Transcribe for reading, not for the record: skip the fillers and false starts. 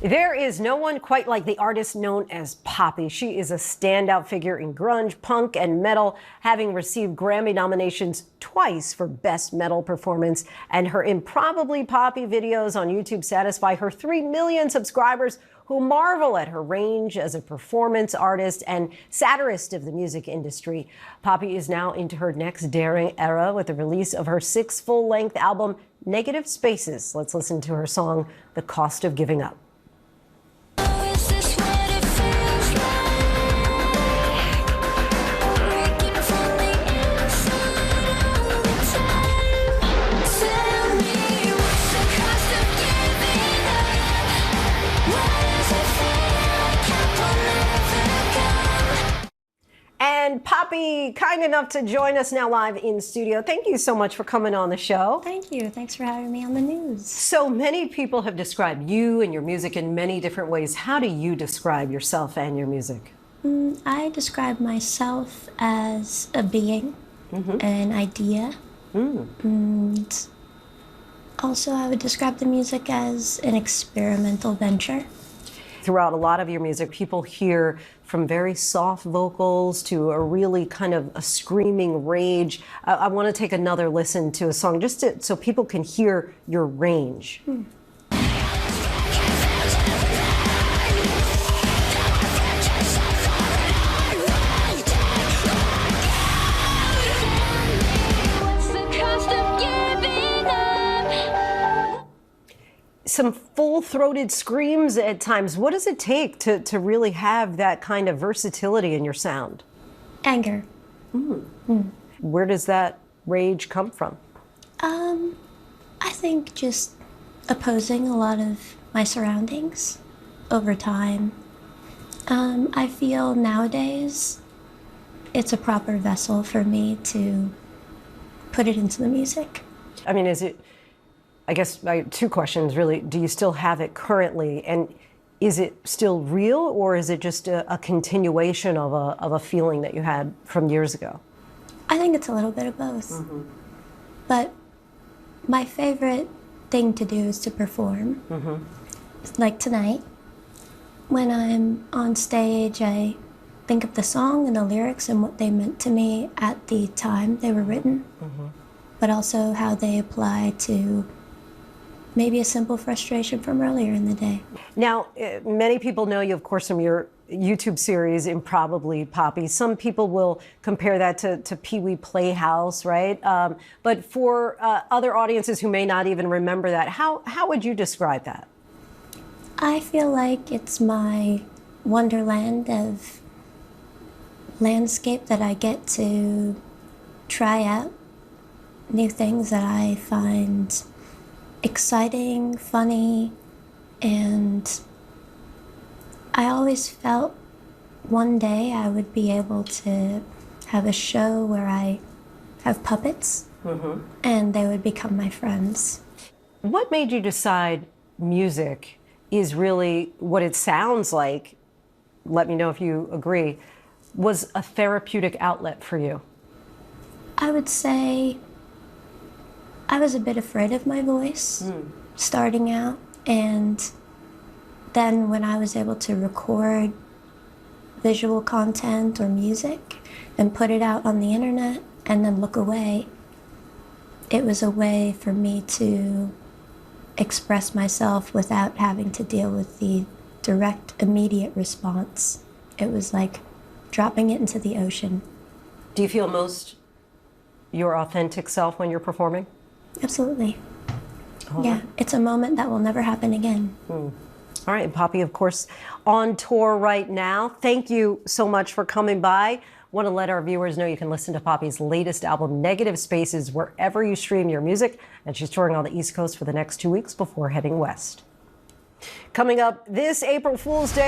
There is no one quite like the artist known as Poppy. She is a standout figure in grunge, punk, and metal, having received Grammy nominations twice for Best Metal Performance. And her Improbably Poppy videos on YouTube satisfy her 3 million subscribers who marvel at her range as a performance artist and satirist of the music industry. Poppy is now into her next daring era with the release of her 6th full-length album, Negative Spaces. Let's listen to her song, The Cost of Giving Up. And Poppy, kind enough to join us now live in studio. Thank you so much for coming on the show. Thank you. Thanks for having me on the news. So many people have described you and your music in many different ways. How do you describe yourself and your music? I describe myself as a being, an idea. And also I would describe the music as an experimental venture. Throughout a lot of your music, people hear from very soft vocals to a really kind of a screaming rage. I want to take another listen to a song just so people can hear your range. Some full-throated screams at times. What does it take to really have that kind of versatility in your sound? Anger. Where does that rage come from? I think just opposing a lot of my surroundings over time. I feel nowadays it's a proper vessel for me to put it into the music. I mean, I guess my 2 questions really. Do you still have it currently? And is it still real, or is it just a continuation of a feeling that you had from years ago? I think it's a little bit of both. But my favorite thing to do is to perform. Like tonight, when I'm on stage, I think of the song and the lyrics and what they meant to me at the time they were written, but also how they apply to maybe a simple frustration from earlier in the day. Now, many people know you, of course, from your YouTube series, Improbably Poppy. Some people will compare that to Pee-wee Playhouse, right? But for other audiences who may not even remember that, how would you describe that? I feel like it's my wonderland of landscape that I get to try out new things that I find exciting, funny, and I always felt one day I would be able to have a show where I have puppets and they would become my friends. What made you decide music is really what it sounds like, let me know if you agree, was a therapeutic outlet for you? I would say I was a bit afraid of my voice starting out, and then when I was able to record visual content or music and put it out on the internet and then look away, it was a way for me to express myself without having to deal with the direct, immediate response. It was like dropping it into the ocean. Do you feel most your authentic self when you're performing? Absolutely. Yeah, it's a moment that will never happen again. All right, and Poppy, of course, on tour right now. Thank you so much for coming by. Want to let our viewers know you can listen to Poppy's latest album, Negative Spaces, wherever you stream your music, and she's touring on the East Coast for the next 2 weeks before heading west. Coming up this April Fool's Day.